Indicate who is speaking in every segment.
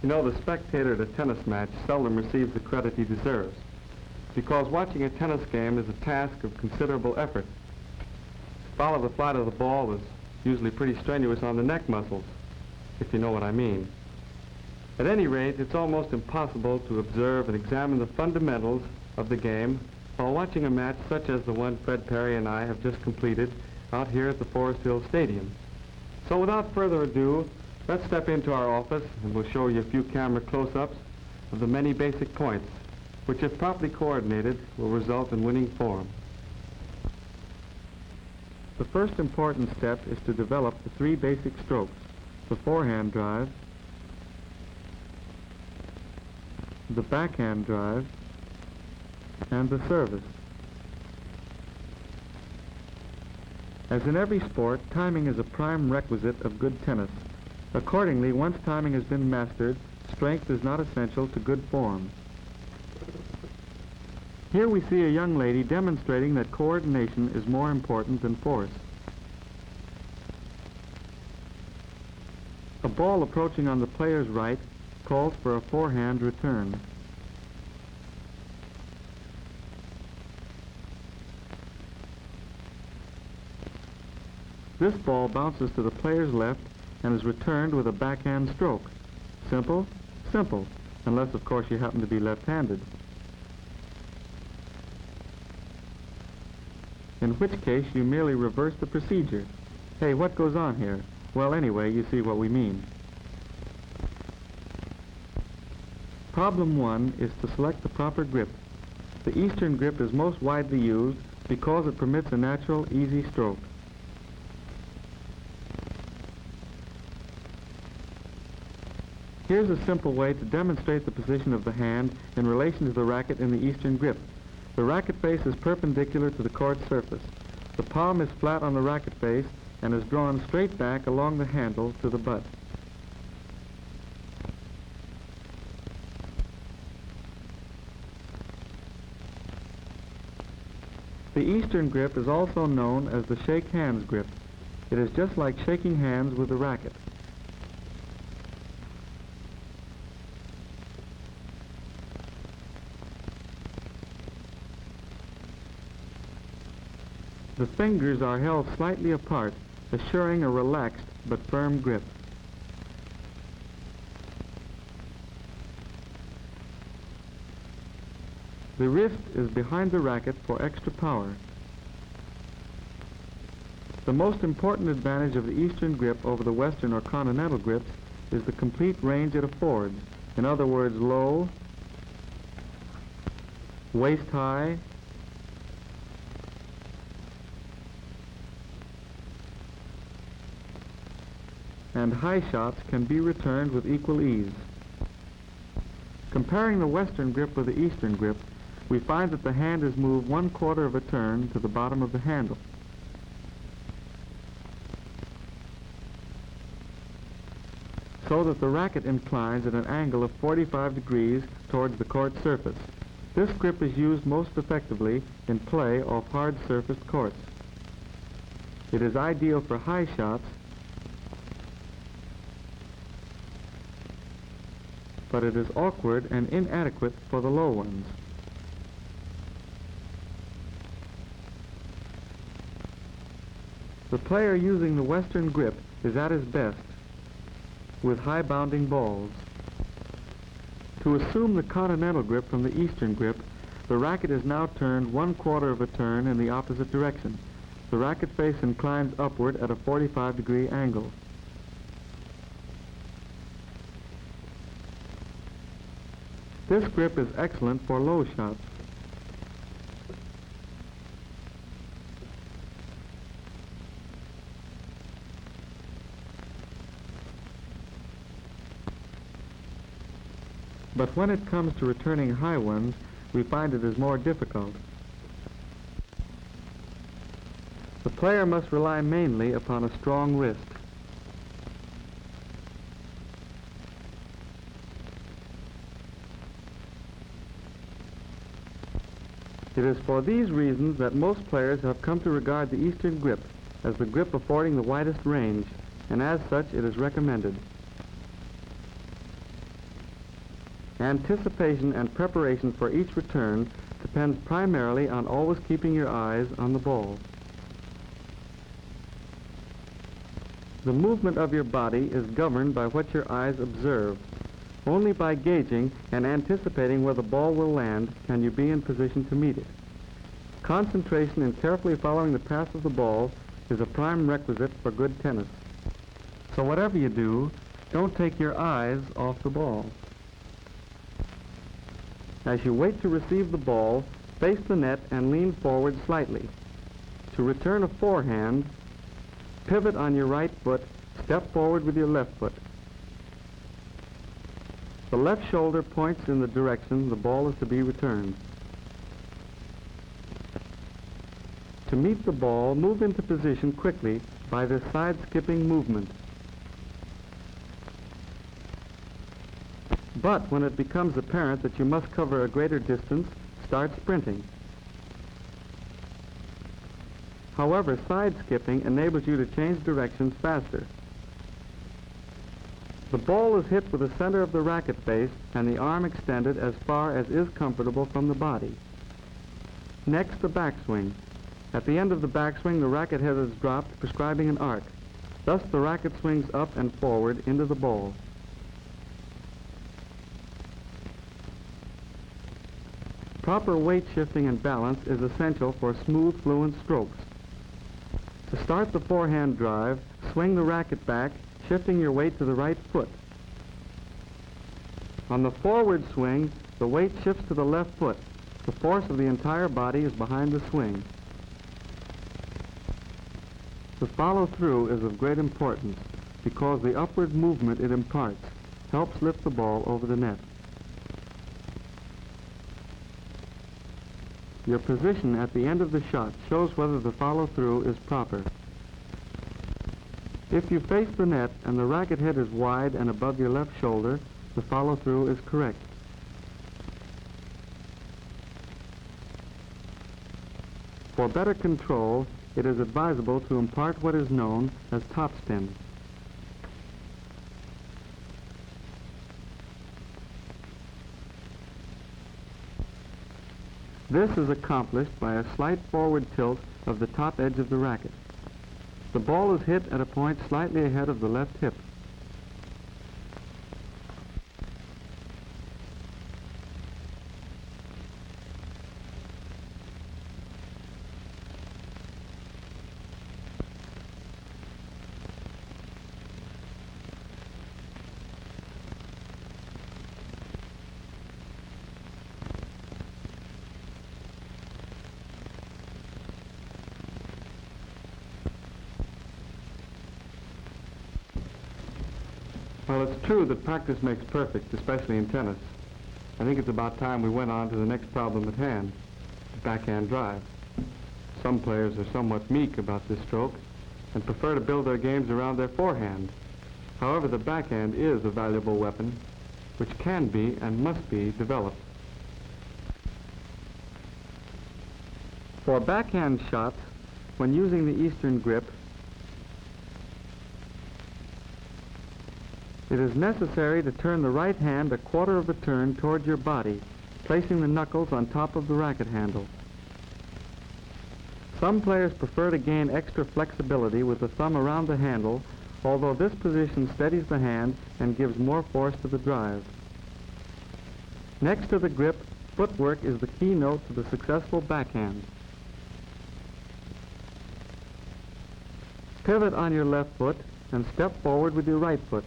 Speaker 1: You know, the spectator at a tennis match seldom receives the credit he deserves, because watching a tennis game is a task of considerable effort. To follow the flight of the ball is usually pretty strenuous on the neck muscles, if you know what I mean. At any rate, it's almost impossible to observe and examine the fundamentals of the game while watching a match such as the one Fred Perry and I have just completed out here at the Forest Hill Stadium. So without further ado, let's step into our office and we'll show you a few camera close-ups of the many basic points, which if properly coordinated will result in winning form. The first important step is to develop the three basic strokes: the forehand drive, the backhand drive, and the service. As in every sport, timing is a prime requisite of good tennis. Accordingly, once timing has been mastered, strength is not essential to good form. Here we see a young lady demonstrating that coordination is more important than force. A ball approaching on the player's right calls for a forehand return. This ball bounces to the player's left and is returned with a backhand stroke. Simple? Simple, unless of course you happen to be left-handed. In which case you merely reverse the procedure. Hey, what goes on here? Well, anyway, you see what we mean. Problem 1 is to select the proper grip. The Eastern grip is most widely used because it permits a natural, easy stroke. Here's a simple way to demonstrate the position of the hand in relation to the racket in the Eastern grip. The racket face is perpendicular to the court surface. The palm is flat on the racket face and is drawn straight back along the handle to the butt. The Eastern grip is also known as the shake hands grip. It is just like shaking hands with the racket. The fingers are held slightly apart, assuring a relaxed but firm grip. The wrist is behind the racket for extra power. The most important advantage of the Eastern grip over the Western or Continental grips is the complete range it affords. In other words, low, waist high, and high shots can be returned with equal ease. Comparing the Western grip with the Eastern grip, we find that the hand is moved 1/4 of a turn to the bottom of the handle. So that the racket inclines at an angle of 45 degrees towards the court surface. This grip is used most effectively in play off hard surfaced courts. It is ideal for high shots, but it is awkward and inadequate for the low ones. The player using the Western grip is at his best with high bounding balls. To assume the Continental grip from the Eastern grip, the racket is now turned 1/4 of a turn in the opposite direction. The racket face inclines upward at a 45-degree angle. This grip is excellent for low shots. But when it comes to returning high ones, we find it is more difficult. The player must rely mainly upon a strong wrist. It is for these reasons that most players have come to regard the Eastern grip as the grip affording the widest range, and as such it is recommended. Anticipation and preparation for each return depends primarily on always keeping your eyes on the ball. The movement of your body is governed by what your eyes observe. Only by gauging and anticipating where the ball will land can you be in position to meet it. Concentration in carefully following the path of the ball is a prime requisite for good tennis. So whatever you do, don't take your eyes off the ball. As you wait to receive the ball, face the net and lean forward slightly. To return a forehand, pivot on your right foot, step forward with your left foot. The left shoulder points in the direction the ball is to be returned. To meet the ball, move into position quickly by this side-skipping movement. But when it becomes apparent that you must cover a greater distance, start sprinting. However, side-skipping enables you to change directions faster. The ball is hit with the center of the racket face and the arm extended as far as is comfortable from the body. Next, the backswing. At the end of the backswing, the racket head is dropped, prescribing an arc. Thus, the racket swings up and forward into the ball. Proper weight shifting and balance is essential for smooth, fluent strokes. To start the forehand drive, swing the racket back, shifting your weight to the right foot. On the forward swing, the weight shifts to the left foot. The force of the entire body is behind the swing. The follow-through is of great importance because the upward movement it imparts helps lift the ball over the net. Your position at the end of the shot shows whether the follow-through is proper. If you face the net and the racket head is wide and above your left shoulder, the follow-through is correct. For better control, it is advisable to impart what is known as topspin. This is accomplished by a slight forward tilt of the top edge of the racket. The ball is hit at a point slightly ahead of the left hip. Well, it's true that practice makes perfect, especially in tennis. I think it's about time we went on to the next problem at hand, the backhand drive. Some players are somewhat meek about this stroke and prefer to build their games around their forehand. However, the backhand is a valuable weapon which can be and must be developed. For backhand shots, when using the Eastern grip, it is necessary to turn the right hand a quarter of a turn toward your body, placing the knuckles on top of the racket handle. Some players prefer to gain extra flexibility with the thumb around the handle, although this position steadies the hand and gives more force to the drive. Next to the grip, footwork is the keynote to the successful backhand. Pivot on your left foot and step forward with your right foot.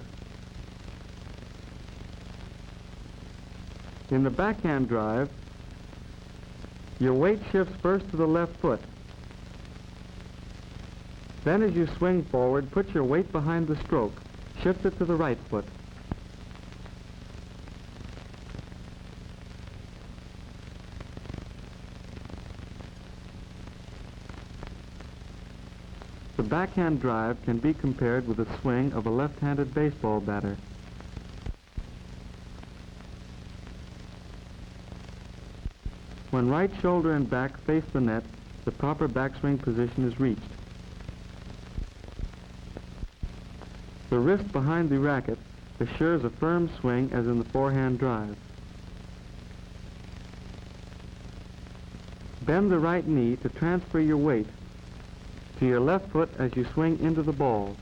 Speaker 1: In the backhand drive, your weight shifts first to the left foot. Then as you swing forward, put your weight behind the stroke. Shift it to the right foot. The backhand drive can be compared with the swing of a left-handed baseball batter. When right shoulder and back face the net, the proper backswing position is reached. The wrist behind the racket assures a firm swing as in the forehand drive. Bend the right knee to transfer your weight to your left foot as you swing into the ball.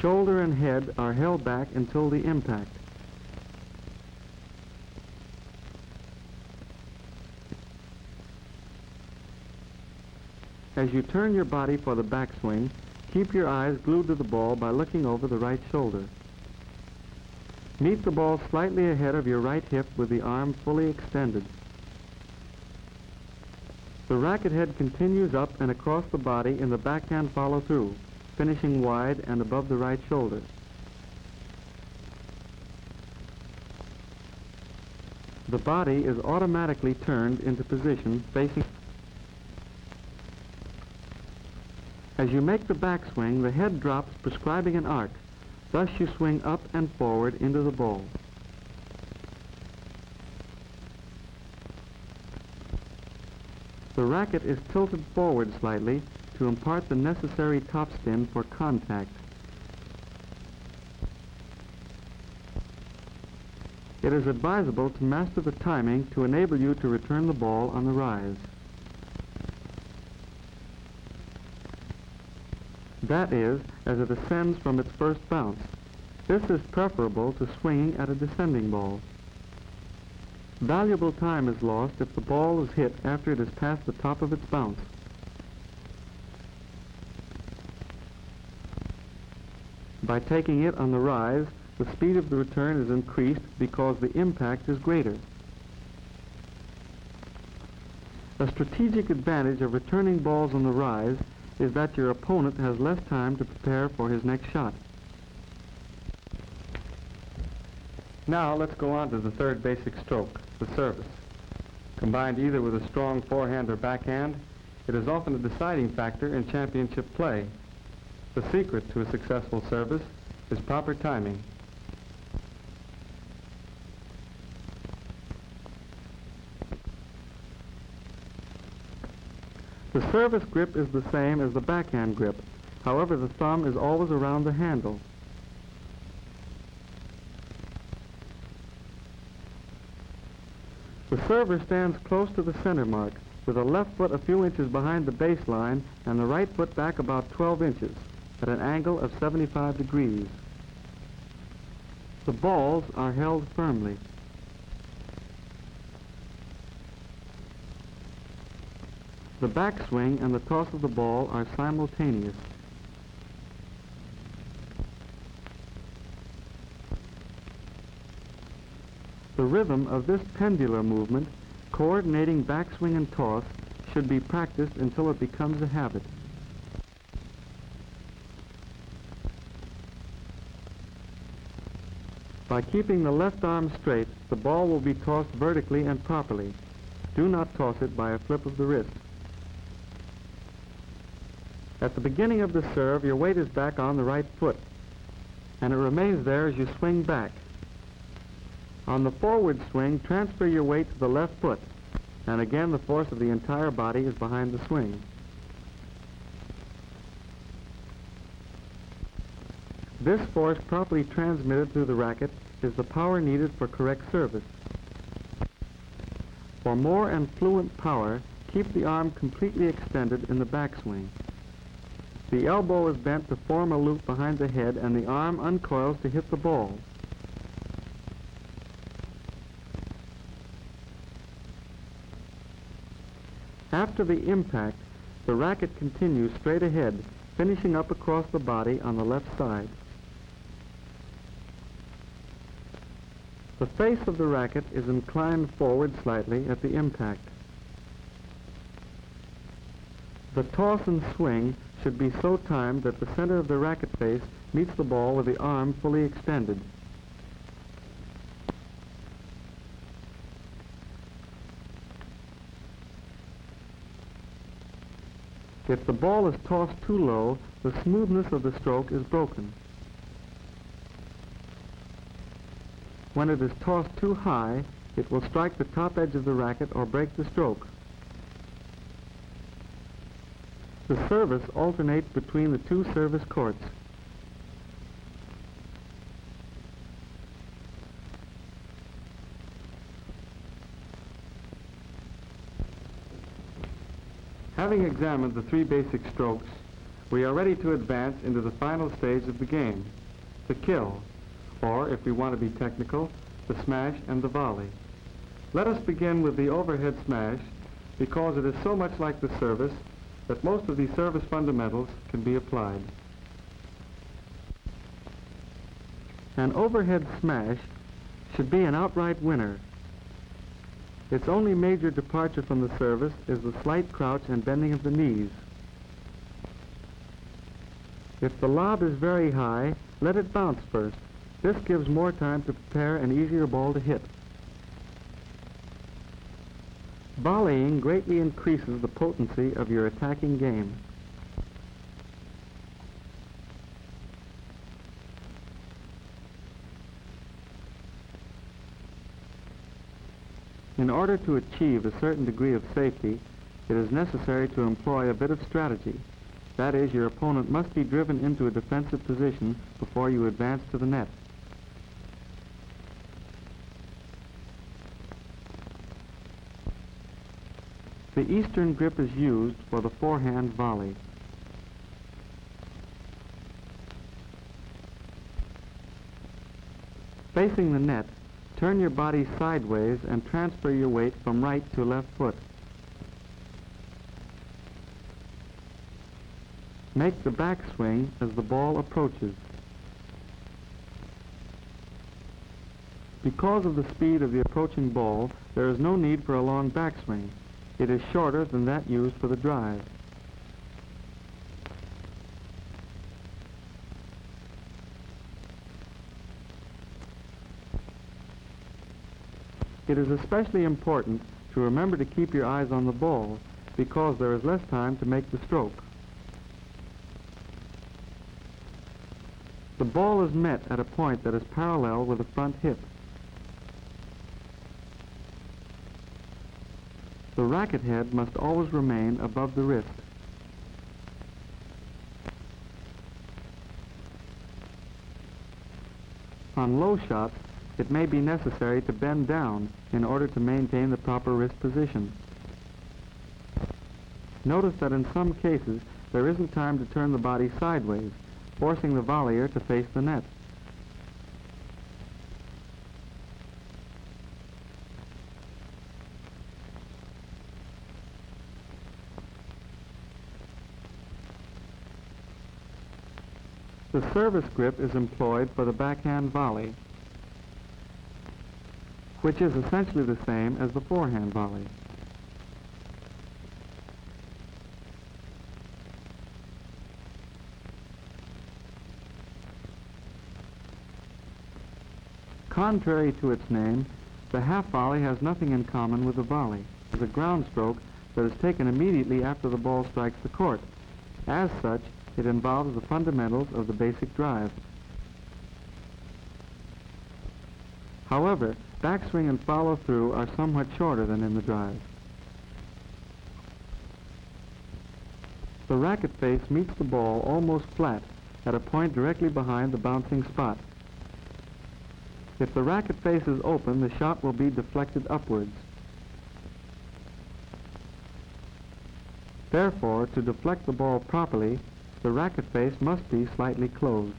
Speaker 1: Shoulder and head are held back until the impact. As you turn your body for the backswing, keep your eyes glued to the ball by looking over the right shoulder. Meet the ball slightly ahead of your right hip with the arm fully extended. The racket head continues up and across the body in the backhand follow-through, finishing wide and above the right shoulder. The body is automatically turned into position facing. As you make the backswing, the head drops, prescribing an arc. Thus you swing up and forward into the ball. The racket is tilted forward slightly to impart the necessary topspin for contact. It is advisable to master the timing to enable you to return the ball on the rise. That is, as it ascends from its first bounce. This is preferable to swinging at a descending ball. Valuable time is lost if the ball is hit after it has passed the top of its bounce. By taking it on the rise, the speed of the return is increased because the impact is greater. A strategic advantage of returning balls on the rise is that your opponent has less time to prepare for his next shot. Now let's go on to the third basic stroke, the service. Combined either with a strong forehand or backhand, it is often a deciding factor in championship play. The secret to a successful service is proper timing. The service grip is the same as the backhand grip. However, the thumb is always around the handle. The server stands close to the center mark, with the left foot a few inches behind the baseline and the right foot back about 12 inches, at an angle of 75 degrees. The balls are held firmly. The backswing and the toss of the ball are simultaneous. The rhythm of this pendular movement, coordinating backswing and toss, should be practiced until it becomes a habit. By keeping the left arm straight, the ball will be tossed vertically and properly. Do not toss it by a flip of the wrist. At the beginning of the serve, your weight is back on the right foot, and it remains there as you swing back. On the forward swing, transfer your weight to the left foot, and again the force of the entire body is behind the swing. This force properly transmitted through the racket is the power needed for correct service. For more and fluent power, keep the arm completely extended in the backswing. The elbow is bent to form a loop behind the head, and the arm uncoils to hit the ball. After the impact, the racket continues straight ahead, finishing up across the body on the left side. The face of the racket is inclined forward slightly at the impact. The toss and swing should be so timed that the center of the racket face meets the ball with the arm fully extended. If the ball is tossed too low, the smoothness of the stroke is broken. When it is tossed too high, it will strike the top edge of the racket or break the stroke. The service alternates between the two service courts. Having examined the three basic strokes, we are ready to advance into the final stage of the game, the kill, or if we want to be technical, the smash and the volley. Let us begin with the overhead smash because it is so much like the service that most of the service fundamentals can be applied. An overhead smash should be an outright winner. Its only major departure from the service is the slight crouch and bending of the knees. If the lob is very high, let it bounce first. This gives more time to prepare an easier ball to hit. Volleying greatly increases the potency of your attacking game. In order to achieve a certain degree of safety, it is necessary to employ a bit of strategy. That is, your opponent must be driven into a defensive position before you advance to the net. The eastern grip is used for the forehand volley. Facing the net, turn your body sideways and transfer your weight from right to left foot. Make the backswing as the ball approaches. Because of the speed of the approaching ball, there is no need for a long backswing. It is shorter than that used for the drive. It is especially important to remember to keep your eyes on the ball because there is less time to make the stroke. The ball is met at a point that is parallel with the front hip. The racket head must always remain above the wrist. On low shots, it may be necessary to bend down in order to maintain the proper wrist position. Notice that in some cases, there isn't time to turn the body sideways, forcing the volleyer to face the net. The service grip is employed for the backhand volley, which is essentially the same as the forehand volley. Contrary to its name, the half volley has nothing in common with the volley. It is a ground stroke that is taken immediately after the ball strikes the court. As such, it involves the fundamentals of the basic drive. However, backswing and follow-through are somewhat shorter than in the drive. The racket face meets the ball almost flat at a point directly behind the bouncing spot. If the racket face is open, the shot will be deflected upwards. Therefore, to deflect the ball properly, the racket face must be slightly closed.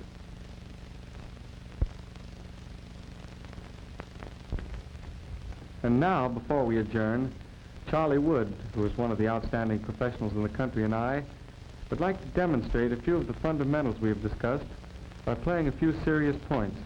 Speaker 1: And now, before we adjourn, Charlie Wood, who is one of the outstanding professionals in the country, and I would like to demonstrate a few of the fundamentals we have discussed by playing a few serious points.